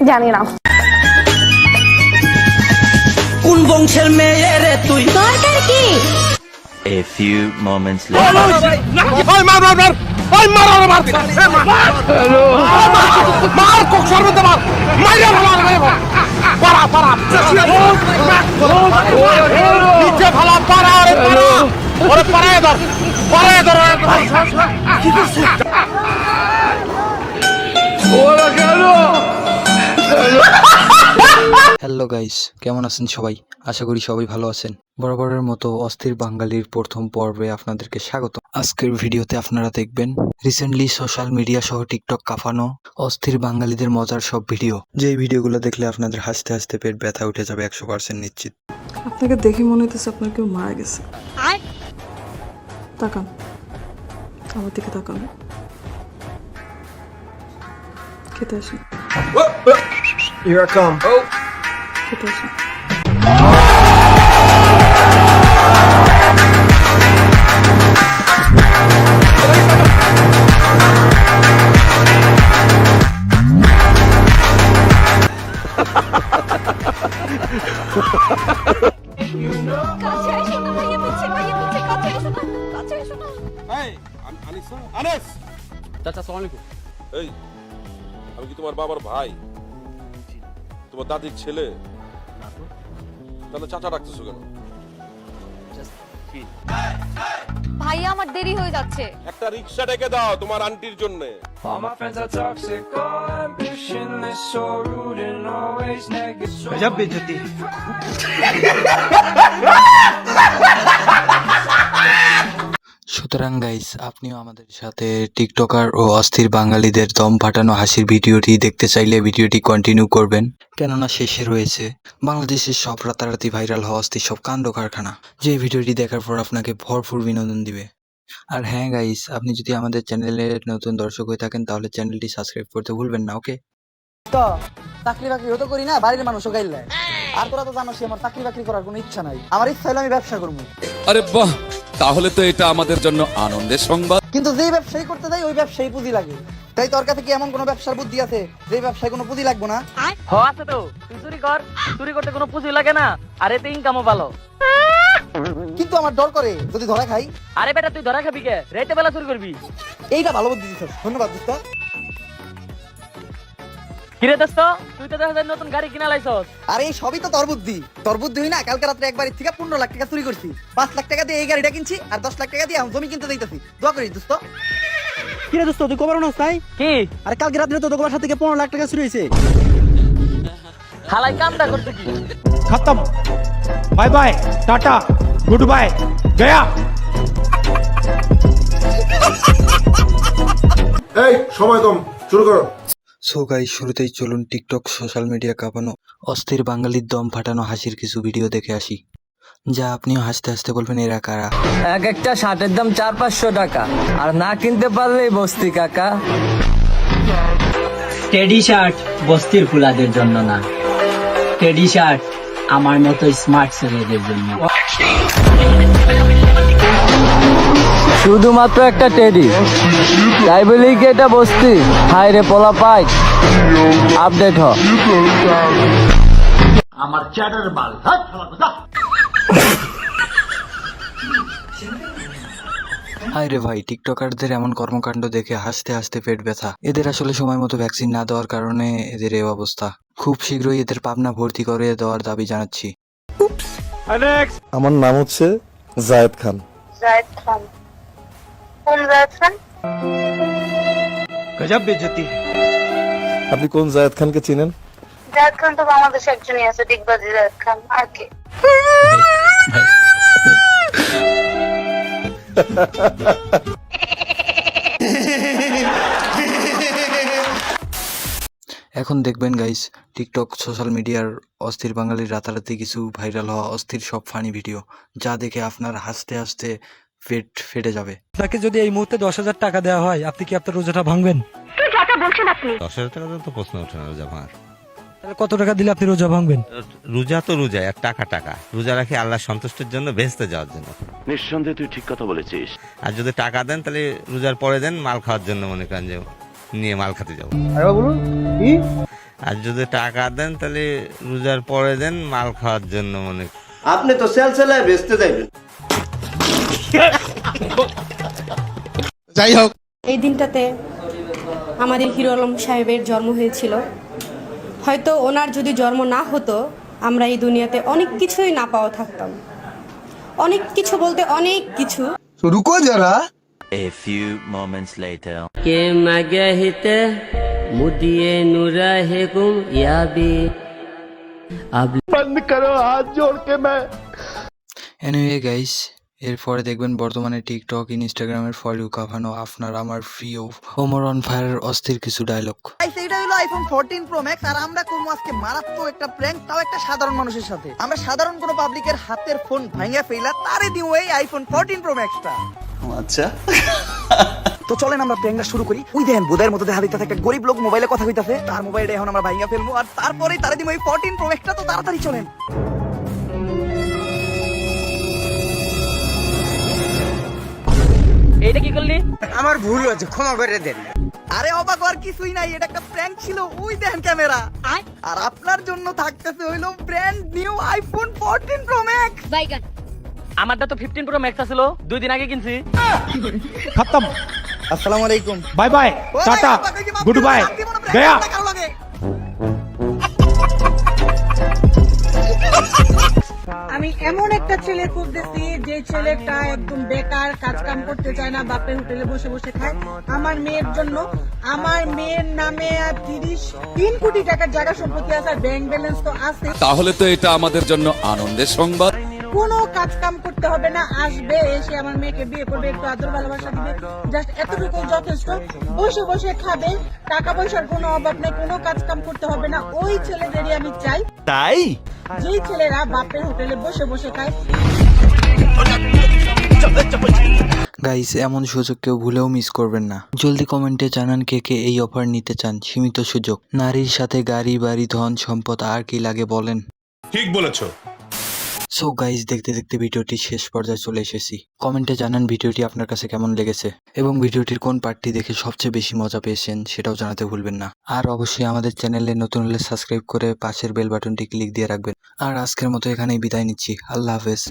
জানি না। কোন বংশের মেয়ে রে তুই? দরকার কি? A few moments later. Hello guys, কেমন আছেন সবাই? আশা করি সবাই ভালো আছেন। বরাবরের মতো অস্থির বাঙালির প্রথম পর্বে আপনাদেরকে স্বাগত। আজকের ভিডিওতে আপনারা দেখবেন রিসেন্টলি সোশ্যাল মিডিয়া সহ টিকটক কাঁপানো অস্থির বাঙালিদের মজার সব ভিডিও। যে ভিডিওগুলো দেখলে আপনাদের হাসতে হাসতে পেট ব্যথা উঠে যাবে 100% নিশ্চিত। আপনাকে দেখে মনে হইতেছে আপনার কেউ মারা গেছে। তাকান, আমার দিকে তাকান। খেতে আসেন। Here I come. খেতে আসেন। এই, আমি কি তোমার বাবার ভাই? তোমার দাদির ছেলে? তাহলে চাচা ডাকতেছো কেন? ভাইয়া আমার দেরি হয়ে যাচ্ছে। একটা রিক্সা ডেকে দাও তোমার আন্টির জন্য। সুতরাং গাইস, আপনিও আমাদের সাথে টিকটকার ও অস্থির বাঙালিদের দম ফাটানো হাসির ভিডিওটি দেখতে চাইলে ভিডিওটি কন্টিনিউ করবেন, কেননা শেষে রয়েছে বাংলাদেশের সব রাতারাতি ভাইরাল হওয়া অস্থির সব কাণ্ড কারখানা, যে ভিডিওটি দেখার পর আপনাকে ভরপুর বিনোদন দিবে। আর হ্যাঁ গাইস, আপনি যদি আমাদের চ্যানেলের নতুন দর্শক হয়ে থাকেন তাহলে চ্যানেলটি সাবস্ক্রাইব করতে ভুলবেন না। ওকে, তো চাকরি বাকরি হতো করি না, বাড়ির মানুষও গাইলে। আর তোরা তো জানোস আমার চাকরি বাকরি করার কোনো ইচ্ছা নাই। আমার ইচ্ছা হলো আমি ব্যবসা করবো। আরে বাহ, তাহলে তো এটা আমাদের জন্য আনন্দের সংবাদ। কিন্তু যেই ব্যবসায়ী করতে যাই ওই ব্যবসায়ী পুঁজি লাগে। তাই তোর কাছে কি এমন কোনো ব্যবসার বুদ্ধি আছে যে ব্যবসায় কোনো পুঁজি লাগবে না? আছে তো, তুই চুরি কর, চুরি করতে কোনো পুঁজি লাগে না, আর এতে ইনকামও ভালো। কিন্তু আমার ডর করে যদি ধরা খাই। আরে বেটা, তুই ধরা খাবি কে? রাতে বেলা চুরি করবি? এইটা ভালো বুদ্ধি দিছিস, ধন্যবাদ দোস্ত। কিরে দোস্ত, তুই তো দেখা যায় নতুন গাড়ি কিনা লাইছস। আরে এই সবই তো তোর বুদ্ধি। তোর বুদ্ধি হই না, কালকে রাত্রে একবার থেকে 15 লাখ টাকা চুরি করছি। 5 লাখ টাকা দিয়ে এই গাড়িটা কিনছি, আর 10 লাখ টাকা দিয়ে আমি জমি কিনতে যাইতাছি। দোয়া করিস দোস্ত। কিরে দোস্ত, তুই কবার নস তাই? কি? আরে কালকে রাত্রে তো তোর বাসা থেকে 15 লাখ টাকা চুরি হইছে। হালাই কামটা করতে কি? खत्म। Bye bye, tata, good bye, गया। এই সময় কম, শুরু করো। সো গাইস, শুরুতেই চলুন টিকটক সোশ্যাল মিডিয়া কাঁপানো অস্থির বাঙালির দম ফাটানো হাসির কিছু ভিডিও দেখে আসি, যা আপনিও হাসতে হাসতে বলবেন এরা কারা। এক একটা শার্টের দাম 400-500 টাকা, আর না কিনতে পারলেই বস্তি কাকা। টেডি শার্ট বস্তির ফুলাদের জন্য না, টেডি শার্ট আমার মতো স্মার্ট ছেলেদের জন্য। শুধুমাত্র একটা টেডি, তাই বলি কি এটা বস্তি? হাই রে পোলা পাই, আপডেট হ। আমার চ্যাটার বাল। হায় রে ভাই, টিকটকারদের এমন কর্মকাণ্ড দেখে হাসতে হাসতে পেট ব্যথা। এদের আসলে সময় মতো ভ্যাকসিন না দেওয়ার কারণে এদের এই অবস্থা। খুব শীঘ্রই এদের পাবনা ভর্তি করে দেওয়ার দাবি জানাচ্ছি। আমার নাম হচ্ছে জায়েদ খান। জায়েদ খান? কোন জায়েদ খান? গজব বেজতি। আপনি কোন জায়েদ খানকে চিনেন? জায়েদ খান তো বাংলাদেশে একজনই আছে, ডিগবাজি জায়েদ খান। আর কে? এখন দেখবেন গাইস, টিকটক সোশ্যাল মিডিয়ার অস্থির বাঙালির রাতারাতি কিছু ভাইরাল হওয়া অস্থির সব ফানি ভিডিও, যা দেখে আপনার হাসতে হাসতে পেট ফেটে যাবে। আপনাকে যদি এই মুহূর্তে 10,000 টাকা দেওয়া হয়, আপনি কি আপনার রোজাটা ভাঙবেন? 10,000 টাকা তো প্রশ্ন ওঠে না রোজা ভাঙার। তাহলে কত টাকা দিলে আপনি রোজা ভাঙবেন? রোজা তো রোজা, আর টাকা টাকা। রোজা রাখি আল্লাহ সন্তুষ্টির জন্য, বেহেশতে যাওয়ার জন্য। নিঃসন্দেহে তুই ঠিক কথা বলেছিস। আর যদি টাকা দেন তাহলে রোজার পরে দেন মাল খাওয়ার জন্য, মনে করেন যে নিয়ে মাল খেতে যাবো। আর যদি টাকা দেন তাহলে রোজার পরে দেন, মাল খাওয়ার জন্য মনে করেন। আপনি তো সেল সেলায় বেচতে যাইবেন। যাই হোক, এই দিনটাতে আমাদের হিরো আলম সাহেবের জন্ম হয়েছিল। হয়তো ওনার যদি জন্ম না হতো আমরা এই দুনিয়াতে অনেক কিছুই না পাওয়া থাকতাম। অনেক কিছু বলতে অনেক কিছু। রুকো যারা। A few moments later. के मगे हिते मुदिए नुरा है गुम याबी अब बंद करो, हाथ जोड़ के मैं। এনিওয়ে গাইস, এরপরে দেখবেন বর্তমানে টিকটক ইনস্টাগ্রামের ফর ইউ কাঁপানো আপনার আমার প্রিয় ওমর অন ফায়ারের অস্থির কিছু ডায়লগ। গাইস, এইটা হলো আইফোন 14 প্রো ম্যাক্স, আর আমরা করবো আজকে মারাত্মক একটা প্র্যাঙ্ক, তাও একটা সাধারণ মানুষের সাথে। আমরা সাধারণ কোনো পাবলিকের হাতের ফোন ভাঙিয়া ফেলা তারে দিও এই আইফোন 14 প্রো ম্যাক্সটা। আচ্ছা, তো চলেন আমরা প্র্যাঙ্কটা শুরু করি। ওই দেখেন বোধের মতো দেখা দিতেছে একটা গরিব লোক মোবাইলে কথা কইতাছে, তার মোবাইলটা এখন আমরা ভাঙিয়া ফেলবো, আর তারপরেই তারে দিমু এই 14 প্রো ম্যাক্সটা। তো তাড়াতাড়ি চলেন। এটা কি করলি? আমার ভুল হয়েছে, ক্ষমা করে দেন। আরে অবাক হওয়ার কিছুই নাই, এটা একটা প্র্যাঙ্ক ছিল। ওই দেখেন ক্যামেরা, আর আপনার জন্য থাকতেছে হইলো brand new iPhone 14 pro max. বাইগান আমারটা তো 15 প্রো ম্যাক্স ছিল, 2 দিন আগে কিনছি। खत्म। আসসালামু আলাইকুম। Bye bye, tata, good bye, गया। আমি এমন একটা ছেলে খুঁজতেছি যে ছেলেটা একদম বেকার, কাজ কাম করতে চায় না, বাপের হোটেলে বসে বসে খায়। আমার মেয়ের জন্য, আমার মেয়ের নামে 3 কোটি টাকার জায়গা সম্পত্তি আছে, আর ব্যাংক ব্যালেন্স তো আছে। তাহলে তো এটা আমাদের জন্য আনন্দের সংবাদ। কোনো কাজ কাম করতে হবে না, আসবে এসে আমার মেয়েকে বিয়ে করবে, একটু আদর ভালোবাসা দিবে, জাস্ট এতটুকু যথেষ্ট। বসে বসে খাবে, টাকা পয়সার কোনো অভাব নেই, কোনো কাজ কাম করতে হবে না। ওই ছেলেদেরই আমি চাই, তাই যেই ছেলেরা বাপের হোটেলে বসে বসে খায়। গাইস, এমন সুযোগ কেউ ভুলেও মিস করবেন না। জলদি কমেন্টে জানান কে কে এই অফার নিতে চান। সীমিত সুযোগ, নারীর সাথে গাড়ি বাড়ি ধন সম্পদ আর কি লাগে বলেন। ঠিক বলেছো। সো গাইস, দেখতে দেখতে ভিডিওটি শেষ পর্যায়ে চলে এসেছি। কমেন্টে জানান ভিডিওটি আপনার কাছে কেমন লেগেছে এবং ভিডিওটির কোন পার্টটি দেখে সবচেয়ে বেশি মজা পেয়েছেন সেটাও জানাতে ভুলবেন না। আর অবশ্যই আমাদের চ্যানেলে নতুন হলে সাবস্ক্রাইব করে পাশের বেল বাটনটি ক্লিক দিয়ে রাখবেন। আর আজকের মতো এখানেই বিদায় নিচ্ছি। আল্লাহ হাফেজ।